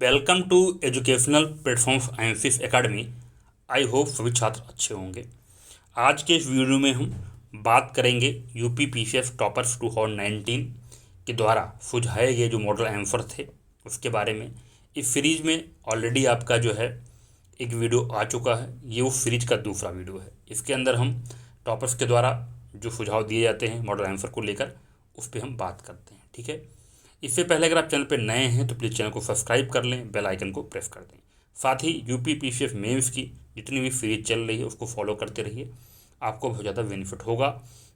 Welcome to educational platforms IMFIS academy. I hope सभी छात्र अच्छे होंगे। आज के इस वीडियो में हम बात करेंगे यूपी PCS टॉपर्स 2019 के द्वारा सुझाए गए जो मॉडल आंसर थे उसके बारे में। इस सीरीज में ऑलरेडी आपका जो है एक वीडियो आ चुका है, ये उस सीरीज का दूसरा वीडियो है। इसके अंदर हम टॉपर्स के द्वारा जो सुझाव दिए जाते हैं मॉडल आंसर को लेकर उस पर हम बात करते हैं, ठीक है। इससे पहले अगर आप चैनल पर नए हैं तो प्लीज़ चैनल को सब्सक्राइब कर लें, बेल आइकन को प्रेस कर दें। साथ ही यूपी PCS मेंस की जितनी भी सीरीज चल रही है उसको फॉलो करते रहिए, आपको बहुत ज़्यादा बेनिफिट होगा।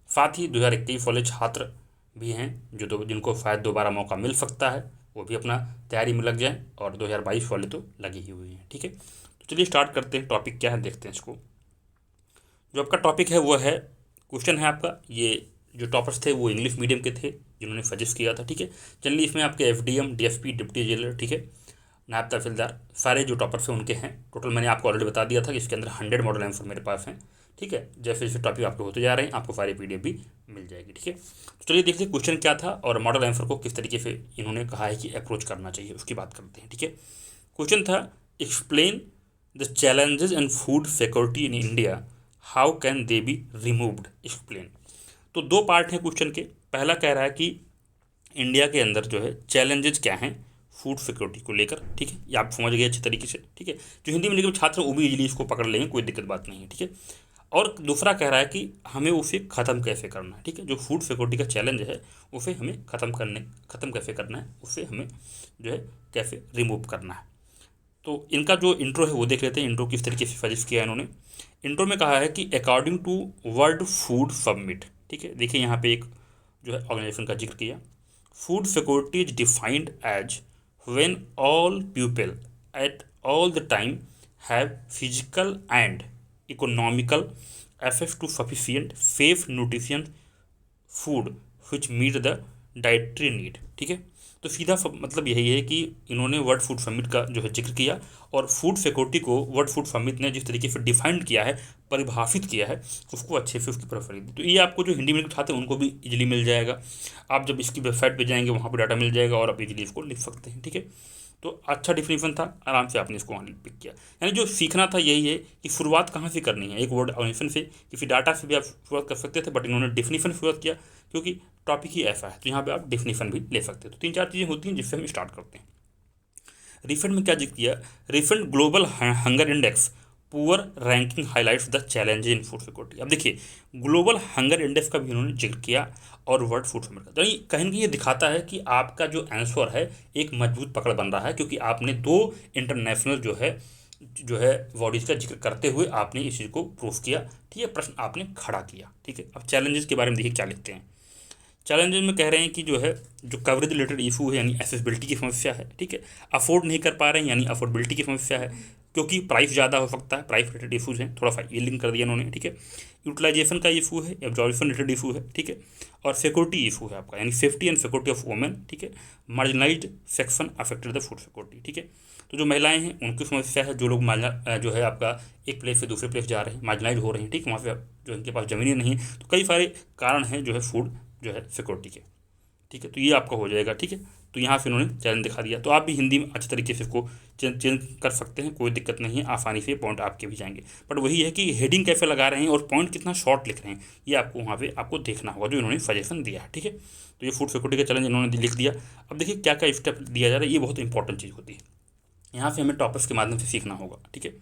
साथ ही 2021 वाले छात्र भी हैं जो जिनको शायद दोबारा मौका मिल सकता है, वो भी अपना तैयारी में लग जाएं, और 2022 वाले तो लगे ही हुए हैं, ठीक है। तो चलिए स्टार्ट करते हैं। टॉपिक क्या है देखते हैं इसको। जो आपका टॉपिक है वो है, क्वेश्चन है आपका, ये जो टॉपर्स थे वो इंग्लिश मीडियम के थे जिन्होंने सजेस्ट किया था, ठीक है। चलिए इसमें आपके FDM DSP डिप्टी जेलर, ठीक है, नायब तहसीलदार, सारे जो टॉपर्स हैं उनके हैं। टोटल मैंने आपको ऑलरेडी बता दिया था कि इसके अंदर 100 मॉडल आंसर मेरे पास हैं, ठीक है। जैसे जैसे टॉपिक आपके होते जा रहे हैं आपको सारी PDF भी मिल जाएगी, ठीक है। तो चलिए देखते हैं क्वेश्चन क्या था और मॉडल आंसर को किस तरीके से इन्होंने कहा है कि अप्रोच करना चाहिए, उसकी बात करते हैं, ठीक है। क्वेश्चन था, explain the challenges and food security in India, how can they be removed, explain. तो दो पार्ट हैं क्वेश्चन के। पहला कह रहा है कि इंडिया के अंदर जो है चैलेंजेस क्या हैं फूड सिक्योरिटी को लेकर, ठीक है। ये आप समझ गए अच्छे तरीके से, ठीक है। जो हिंदी मीडियम के छात्र वो भी इजीली इसको पकड़ लेंगे, कोई दिक्कत बात नहीं है, ठीक है। और दूसरा कह रहा है कि हमें उसे ख़त्म कैसे करना है, ठीक है। जो फूड सिक्योरिटी का चैलेंज है उसे हमें ख़त्म कैसे करना है, उसे हमें जो है कैसे रिमूव करना है। तो इनका जो इंट्रो है वो देख लेते हैं। इंट्रो किस तरीके से सजेस्ट किया है इन्होंने। इंट्रो में कहा है कि according to world food summit, ठीक है। देखिए यहाँ पे एक जो है ऑर्गेनाइजेशन का जिक्र किया। Food security is defined as when all people at all the time have physical and economical access to sufficient safe nutrition food which meet the dietary need, ठीक है। तो सीधा मतलब यही है कि इन्होंने वर्ल्ड फूड समिट का जो है जिक्र किया, और फूड सिक्योरिटी को वर्ल्ड फूड समिट ने जिस तरीके से डिफाइन किया है, परिभाषित किया है, उसको अच्छे से उसकी प्रेफर दी। तो ये आपको जो हिंदी में छात्र हैं उनको भी इजीली मिल जाएगा। आप जब इसकी वेबसाइट पे जाएंगे वहाँ पर डाटा मिल जाएगा और आप इजीली इसको लिख सकते हैं, ठीक है। तो अच्छा डिफिनीशन था, आराम से आपने इसको वहाँ पिक किया। यानी जो सीखना था यही है कि शुरुआत कहाँ से करनी है। एक वर्ड ऑर्गेनाइजेशन से, किसी डाटा से भी आप शुरुआत कर सकते थे, बट इन्होंने डिफिनीशन शुरुआत किया क्योंकि टॉपिक ही ऐसा है। तो यहाँ पे आप डिफिनीशन भी ले सकते हैं। तो 3-4 चीज़ें होती हैं जिससे हम स्टार्ट करते हैं। रिफंड में क्या जिक्र किया, refund global hunger index poor ranking highlights the challenge in food security. अब देखिए ग्लोबल हंगर इंडेक्स का भी उन्होंने जिक्र किया और वर्ल्ड फूड समिट का। तो कहीं ना कहीं ये दिखाता है कि आपका जो आंसर है एक मजबूत पकड़ बन रहा है, क्योंकि आपने 2 इंटरनेशनल जो है बॉडीज़ का जिक्र करते हुए आपने इस चीज़ को प्रूफ किया, ठीक है। प्रश्न आपने खड़ा किया, ठीक है। अब चैलेंजेस के बारे में देखिए क्या लिखते हैं। चैलेंजेस में कह रहे हैं कि जो है जो कवरेज रिलेटेड इशू है यानी एसेसिबिलिटी की समस्या है, ठीक है। अफोर्ड नहीं कर पा रहे हैं यानी अफोर्डेबिलिटी की समस्या है, क्योंकि प्राइस ज़्यादा हो सकता है, प्राइस रिलेटेड इशूज़ हैं, थोड़ा सा ये लिंक कर दिया उन्होंने, ठीक है। यूटिलाइजेशन का इशू है, एब्जॉर्प्शन रिलेटेड इशू है, ठीक है। और सिक्योरिटी इशू है आपका, यानी safety and security of women, ठीक है। Marginalised section affected the food security, ठीक है। तो जो महिलाएं हैं उनकी समस्या है, जो लोग जो है आपका एक प्लेस से दूसरे प्लेस जा रहे हैं, मार्जिनाइज हो रहे हैं, ठीक, वहाँ पे जो इनके पास ज़मीनें नहीं है। तो कई सारे कारण हैं जो है फूड जो है सिक्योरिटी के, ठीक है। तो ये आपका हो जाएगा, ठीक है। तो यहाँ से उन्होंने चैलेंज दिखा दिया। तो आप भी हिंदी में अच्छे तरीके से इसको चेंज कर सकते हैं, कोई दिक्कत नहीं है, आसानी से पॉइंट आपके भी जाएंगे। बट वही है कि हेडिंग कैसे लगा रहे हैं और पॉइंट कितना शॉर्ट लिख रहे हैं, ये आपको वहाँ पे आपको देखना होगा जो इन्होंने सजेशन दिया है, ठीक है। तो ये फूड सिक्योरिटी का चैलेंज इन्होंने लिख दिया। अब देखिए क्या क्या स्टेप दिया जा रहा है, ये बहुत इंपॉर्टेंट चीज़ होती है। यहाँ से हमें टॉपर्स के माध्यम से सीखना होगा, ठीक है।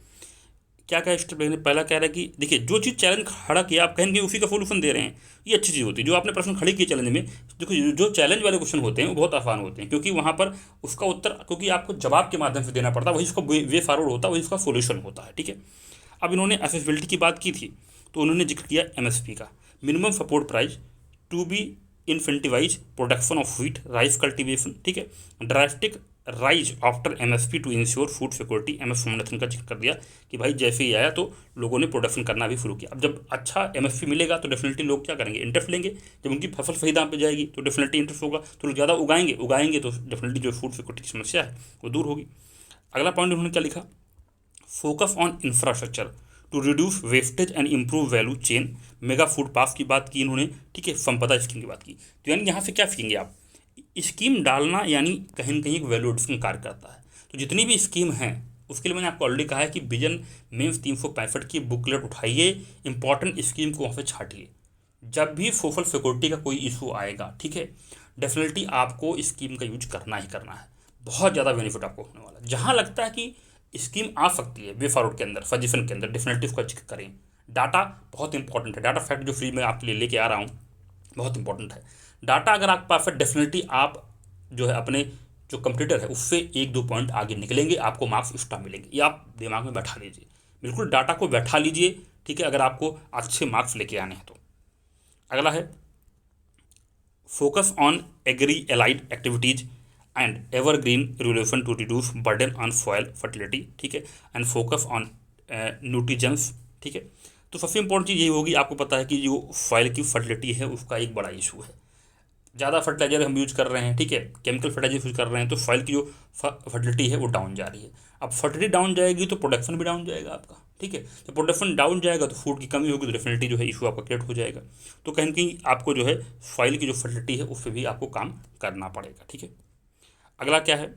क्या क्या स्टेप लेने, पहला कह रहा है कि देखिए जो चीज़ चैलेंज खड़ा किया आप कहेंगे उसी का सोल्यूशन दे रहे हैं, ये अच्छी चीज़ होती है। जो आपने प्रश्न खड़े किए चैलेंज में, देखो जो चैलेंज वाले क्वेश्चन होते हैं वो बहुत आसान होते हैं, क्योंकि वहाँ पर उसका उत्तर, क्योंकि आपको जवाब के माध्यम से देना पड़ता है, वही उसका वे फॉरवर्ड होता है, वही उसका सोल्यूशन होता है, ठीक है। अब इन्होंने एसेसिबिलिटी की बात की थी, तो उन्होंने जिक्र किया MSP का, minimum support price to be incentivise production of wheat rice cultivation, ठीक है। Drastic rise after MSP to ensure food security, MS Swaminathan का जिक्र कर दिया कि भाई जैसे ही आया तो लोगों ने प्रोडक्शन करना भी शुरू किया। अब जब अच्छा MSP मिलेगा तो डेफिनेटली लोग क्या करेंगे, इंटरेस्ट लेंगे। जब उनकी फसल सही दाम पे जाएगी तो डेफिनेटली इंटरेस्ट होगा, तो लोग ज़्यादा उगाएंगे तो डेफिनेटली जो फूड सिक्योरिटी की समस्या है वो दूर होगी। अगला पॉइंट उन्होंने क्या लिखा, focus on infrastructure to reduce wastage and improve value chain, mega food पास की बात की इन्होंने, ठीक है। संपदा स्कीम की बात की। तो यानी यहाँ से क्या सीखेंगे आप, स्कीम डालना यानी कहीं ना कहीं एक वैल्यू एडिशन कार्य करता है। तो जितनी भी स्कीम हैं उसके लिए मैंने आपको ऑलरेडी कहा है कि विजन मेंस 365 की बुकलेट उठाइए, इंपॉर्टेंट स्कीम को वहाँ पे छाटिए। जब भी सोशल सिक्योरिटी का कोई इशू आएगा, ठीक है, डेफिनेटली आपको स्कीम का यूज करना ही करना है। बहुत ज़्यादा बेनिफिट आपको होने वाला है। जहाँ लगता है कि स्कीम आ सकती है वे फॉरवर्ड के अंदर, सजेशन के अंदर, डेफिनेटली उसका जिक्र करें। डाटा बहुत इंपॉर्टेंट है। डाटा फैक्ट जो फ्री में आपके लिए लेके आ रहा हूँ बहुत इंपॉर्टेंट है। डाटा अगर आपके पास है, डेफिनेटली आप जो है अपने जो कंप्यूटर है उससे 1-2 पॉइंट आगे निकलेंगे, आपको मार्क्स एक्स्ट्रा मिलेंगे। ये आप दिमाग में बैठा लीजिए, बिल्कुल डाटा को बैठा लीजिए, ठीक है, अगर आपको अच्छे मार्क्स लेके आने हैं तो। अगला है focus on agri allied activities and evergreen revolution to reduce burden on soil fertility, ठीक है, एंड फोकस ऑन न्यूट्रिजेंस, ठीक है। तो सबसे इंपॉर्टेंट चीज़ यही होगी, आपको पता है कि जो सॉइल की फर्टिलिटी है उसका एक बड़ा इशू है। ज़्यादा फर्टिलाइजर हम यूज कर रहे हैं, ठीक है, केमिकल फर्टिलाइजर यूज कर रहे हैं, तो सॉइल की जो फर्टिलिटी है वो डाउन जा रही है। अब फर्टिलिटी डाउन जाएगी तो प्रोडक्शन भी डाउन जाएगा आपका, ठीक है। जब प्रोडक्शन डाउन जाएगा तो फूड की कमी होगी, तो डेफिनेटली जो है इशू आपका क्रिएट हो जाएगा। तो कहीं ना कहीं आपको जो है सॉइल की जो फर्टिलिटी है उस पर भी आपको काम करना पड़ेगा, ठीक है। अगला क्या है,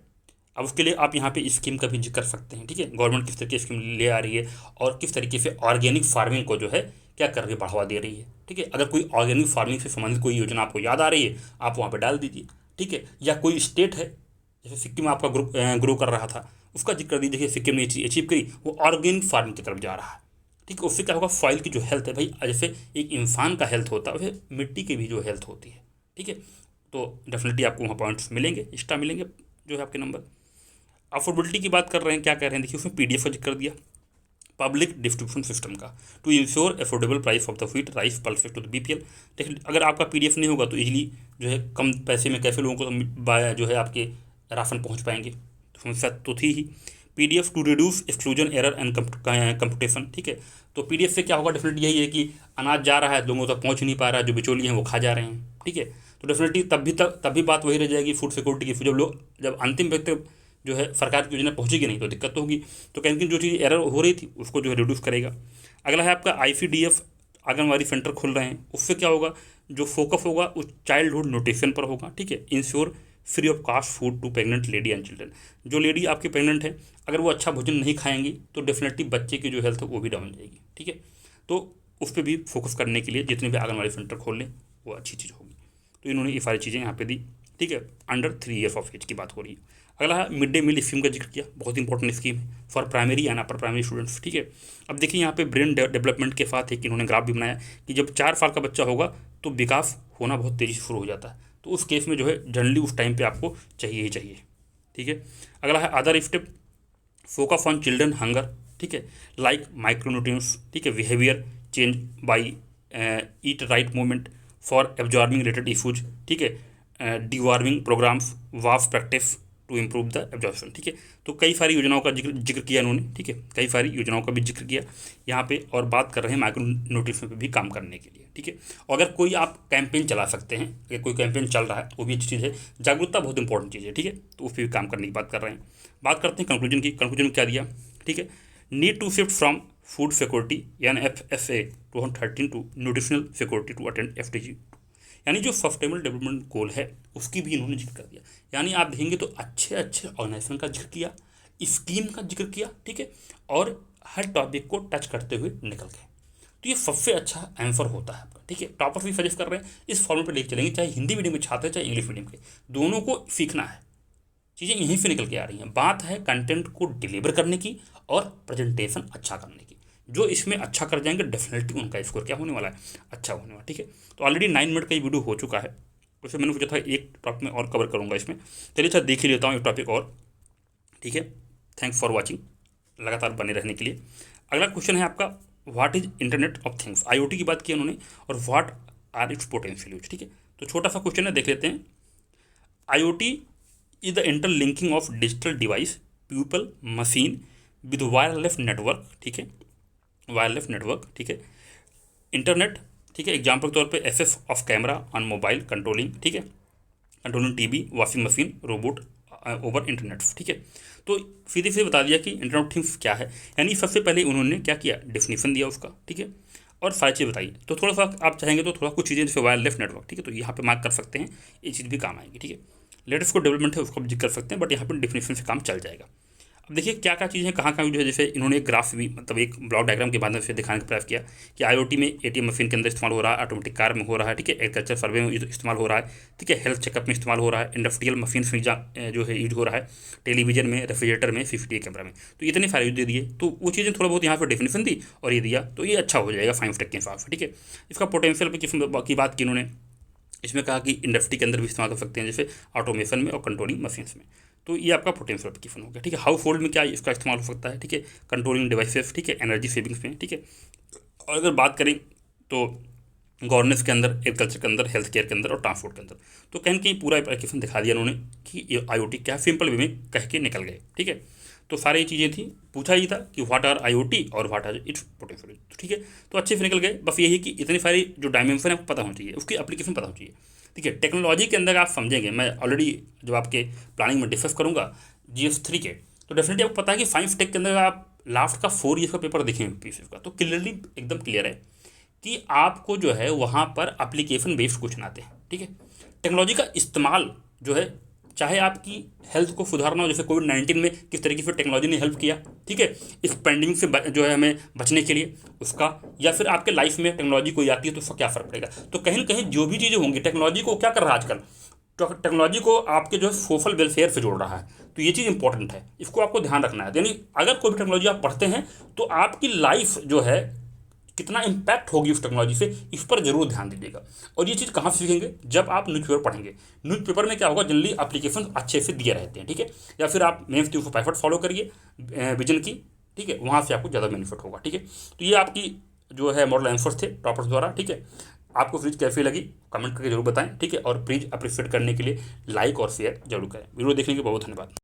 अब उसके लिए आप यहाँ पे स्कीम का भी जिक्र कर सकते हैं, ठीक है, गवर्नमेंट किस तरीके की स्कीम ले आ रही है और किस तरीके से ऑर्गेनिक फार्मिंग को जो है क्या कर रही है, बढ़ावा दे रही है, ठीक है। अगर कोई ऑर्गेनिक फार्मिंग से संबंधित कोई योजना आपको याद आ रही है, आप वहाँ पे डाल दीजिए, ठीक है। या कोई स्टेट है, जैसे सिक्किम आपका ग्रो कर रहा था, उसका जिक्र कर दीजिए कि सिक्किम ने अचीव करी, वो ऑर्गेनिक फार्मिंग की तरफ जा रहा है, ठीक है। उससे क्या होगा, सॉइल की जो हेल्थ है भाई, जैसे एक इंसान का हेल्थ होता है वैसे मिट्टी की भी जो हेल्थ होती है, ठीक है। तो डेफिनेटली आपको वहाँ पॉइंट्स मिलेंगे, एक्स्ट्रा मिलेंगे जो है आपके नंबर। अफोर्डेबिलिटी की बात कर रहे हैं, क्या कह रहे हैं देखिए, उसमें पीडीएफ का जिक्र कर दिया, पब्लिक डिस्ट्रीब्यूशन सिस्टम का, to ensure affordable price of the wheat rice pulses to the BPL. देखिए अगर आपका पीडीएफ नहीं होगा तो इजीली जो है कम पैसे में कैसे लोगों को जो है आपके राशन पहुंच पाएंगे, तो समस्या तो थी ही। PDS to reduce exclusion error and competition, ठीक है। तो पीडीएफ से क्या होगा, डेफिनेटली यही है कि अनाज जा रहा है, लोगों तक पहुंच नहीं पा रहा है, जो बिचौली हैं वो खा जा रहे हैं, ठीक है। तो डेफिनेटली तब भी बात वही रह जाएगी फूड सिक्योरिटी की, जब अंतिम व्यक्ति जो है सरकार की योजना पहुंचेगी नहीं तो दिक्कत तो होगी। तो कहीं जो चीज़ एरर हो रही थी उसको जो है रिड्यूस करेगा। अगला है आपका आईसीडीएफ आंगनबाड़ी सेंटर खुल रहे हैं, उससे क्या होगा, जो फोकस होगा उस चाइल्डहुड न्यूट्रिशन पर होगा, ठीक है। Ensure free of cost food to pregnant lady and children. जो लेडी आपकी प्रेग्नेंट है, अगर वो अच्छा भोजन नहीं खाएंगी तो डेफिनेटली बच्चे की जो हेल्थ है वो भी डाउन जाएगी, ठीक है। तो उस पर भी फोकस करने के लिए जितने भी आंगनबाड़ी सेंटर खोल लें वो अच्छी चीज़ होगी। तो इन्होंने ये सारी चीज़ें यहाँ पे दी, ठीक है। अंडर 3 ईयर्स ऑफ एज की बात हो रही है। अगला है मिड डे मील स्कीम का जिक्र किया, बहुत इंपॉर्टेंट स्कीम है for primary and upper primary students, ठीक है। अब देखिए यहाँ पे ब्रेन डेवलपमेंट के साथ एक इन्होंने ग्राफ भी बनाया कि जब 4 साल का बच्चा होगा तो विकास होना बहुत तेज़ी से शुरू हो जाता है, तो उस केस में जो है जनरली उस टाइम पे आपको चाहिए ही चाहिए, ठीक है। अगला है other step, focus on children hunger, ठीक है, लाइक माइक्रोन्यूट्रिएंट्स, ठीक है, behaviour change by eat right movement for absorbing related issues, ठीक है, डिवॉर्मिंग प्रोग्राम्स वाफ practice to improve the absorption, ठीक है। तो कई सारी योजनाओं का जिक्र किया इन्होंने, ठीक है, कई सारी योजनाओं का भी जिक्र किया यहाँ पे, और बात कर रहे हैं माइक्रो न्यूट्रिशन पे भी काम करने के लिए, ठीक है। और अगर कोई आप कैंपेन चला सकते हैं, अगर कोई कैंपेन चल रहा है वो भी अच्छी चीज़ है, जागरूकता बहुत इंपॉर्टेंट चीज़ है, ठीक है। तो उस पर भी काम करने की बात कर रहे हैं। बात करते हैं कंक्लूजन की, कंक्लूजन में क्या दिया, ठीक है, need to shift from food security NFSA 2013 to nutritional security to attend FTG, यानी जो सस्टेनेबल डेवलपमेंट गोल है उसकी भी इन्होंने जिक्र कर दिया। यानी आप देखेंगे तो अच्छे अच्छे ऑर्गेनाइजेशन का जिक्र किया, स्कीम का जिक्र किया, ठीक है, और हर टॉपिक को टच करते हुए निकल गए। तो ये सबसे अच्छा आंसर होता है आपका, ठीक है। टॉपर्स भी सजेस्ट कर रहे हैं इस फॉर्मेट पर लेकर चलेंगे, चाहे हिंदी मीडियम के छात्र चाहे इंग्लिश मीडियम के, दोनों को सीखना है, चीज़ें यहीं से निकल के आ रही हैं। बात है कंटेंट को डिलीवर करने की और प्रेजेंटेशन अच्छा करने की। जो इसमें अच्छा कर जाएंगे डेफिनेटली उनका स्कोर क्या होने वाला है, अच्छा होने वाला, ठीक है। तो ऑलरेडी 9 मिनट का ये वीडियो हो चुका है, उससे मैंने सोचा था एक टॉपिक में और कवर करूँगा इसमें। चलिए अच्छा देख ही लेता हूँ एक टॉपिक और, ठीक है। थैंक्स फॉर वॉचिंग, लगातार बने रहने के लिए। अगला क्वेश्चन है आपका, what is internet of things, IoT की बात की उन्होंने, और what are its potential use, ठीक है। तो छोटा सा क्वेश्चन है, देख लेते हैं। IoT is the interlinking of digital device, people, machine with wireless network, ठीक है, वायरलेस नेटवर्क, ठीक है, इंटरनेट, ठीक है। एग्जाम्पल के तौर पे access of camera on mobile controlling, ठीक है, controlling TV, washing machine, robot over internet, ठीक है। तो सीधे सीधे बता दिया कि इंटरनेट ऑफ थिंग्स क्या है, यानी सबसे पहले उन्होंने क्या किया, डेफिनेशन दिया उसका, ठीक है, और सारी चीज़ बताई। तो थोड़ा सा आप चाहेंगे तो थोड़ा कुछ चीज़ें जैसे वायरलेस नेटवर्क, ठीक है, तो यहाँ पे मार्क कर सकते हैं, ये चीज़ भी काम आएगी, ठीक है। लेटेस्ट को डेवलपमेंट है उसको भी जिक्र कर सकते हैं, बट यहाँ पर डिफिनेशन से काम चल जाएगा। अब देखिए क्या क्या चीज़ें कहाँ कहाँ जो है, जैसे इन्होंने एक ग्राफ भी मतलब एक ब्लॉक डायग्राम के माध्यम से दिखाने का प्रयास किया कि आईओटी में एटीएम मशीन के अंदर इस्तेमाल हो रहा है, ऑटोमेटिक कार में हो रहा है, ठीक है, एग्रीकल्चर सर्वे में इस्तेमाल हो रहा है, ठीक है, हेल्थ चेकअप में इस्तेमाल हो रहा है, इंडस्ट्रियल मशीन में जो है यूज हो रहा है, टेलीविजन में, रेफ्रिजरेटर में, सीसीटीवी कैमरा में। तो इतने सारे दे दिए, तो वो चीज़ें थोड़ा बहुत यहाँ पर डेफिनेशन दी और ये दिया, तो ये अच्छा हो जाएगा 5 टेक के हिसाब से, ठीक है। इसका पोटेंशियल की बात की इन्होंने, इसमें कहा कि इंडस्ट्री के अंदर भी इस्तेमाल कर सकते हैं, जैसे ऑटोमेशन में और कंट्रोलिंग मशीन्स में। तो ये आपका पोटेंशियल एप्लीकेशन हो गया, ठीक है। हाउस होल्ड में क्या इसका इस्तेमाल हो सकता है, ठीक है, कंट्रोलिंग डिवाइसेस, ठीक है, एनर्जी सेविंग्स में, ठीक है। और अगर बात करें तो गवर्नेंस के अंदर, एग्रीकल्चर के अंदर, हेल्थ केयर के अंदर और ट्रांसपोर्ट के अंदर, तो कहीं ना कहीं पूरा एप्लीकेशन दिखा दिया उन्होंने कि ये IoT क्या, सिंपल वे में कह के निकल गए, ठीक है। तो सारी चीज़ें थी, पूछा ही था कि व्हाट आर IoT और व्हाट आर इट्स पोटेंशियल, ठीक है। तो अच्छे से निकल गए, बस यही कि इतनी सारी जो डायमेंशन है आपको पता होना चाहिए, उसकी एप्लीकेशन पता होना चाहिए, ठीक है। टेक्नोलॉजी के अंदर आप समझेंगे, मैं ऑलरेडी जब आपके प्लानिंग में डिस्कस करूँगा GS3 के, तो डेफिनेटली आपको पता है कि 5 टेक के अंदर आप लास्ट का 4 ईयर का पेपर देखेंगे PCF का, तो क्लियरली एकदम क्लियर है कि आपको जो है वहाँ पर एप्लीकेशन बेस्ड क्वेश्चन आते हैं, ठीक है। टेक्नोलॉजी का इस्तेमाल जो है, चाहे आपकी हेल्थ को सुधारना हो, जैसे कोविड-19 में किस तरीके से टेक्नोलॉजी ने हेल्प किया, ठीक है, इस पेंडिंग से जो है हमें बचने के लिए उसका, या फिर आपके लाइफ में टेक्नोलॉजी कोई आती है तो उसका क्या फ़र्क पड़ेगा। तो कहीं ना कहीं जो भी चीज़ें होंगी, टेक्नोलॉजी को क्या कर रहा है आजकल, तो टेक्नोलॉजी को आपके जो है सोशल वेलफेयर से जोड़ रहा है, तो ये चीज़ इंपॉर्टेंट है, इसको आपको ध्यान रखना है। यानी अगर कोई भी टेक्नोलॉजी आप पढ़ते हैं तो आपकी लाइफ जो है कितना इम्पैक्ट होगी उस टेक्नोलॉजी से, इस पर जरूर ध्यान दीजिएगा। और ये चीज़ कहाँ से सीखेंगे, जब आप न्यूज़पेपर पढ़ेंगे। न्यूज़पेपर में क्या होगा, जनरली एप्लीकेशन अच्छे से दिए रहते हैं, ठीक है। या फिर आप मेंस 365 फॉलो करिए विजन की, ठीक है, वहाँ से आपको ज़्यादा बेनिफिट होगा, ठीक है। तो ये आपकी जो है मॉडल आंसर्स थे टॉपर्स द्वारा, ठीक है। आपको सीरीज कैसी लगी कमेंट करके जरूर बताएं, ठीक है। और प्लीज़ अप्रिशिएट करने के लिए लाइक और शेयर जरूर करें। वीडियो देखने के बहुत धन्यवाद।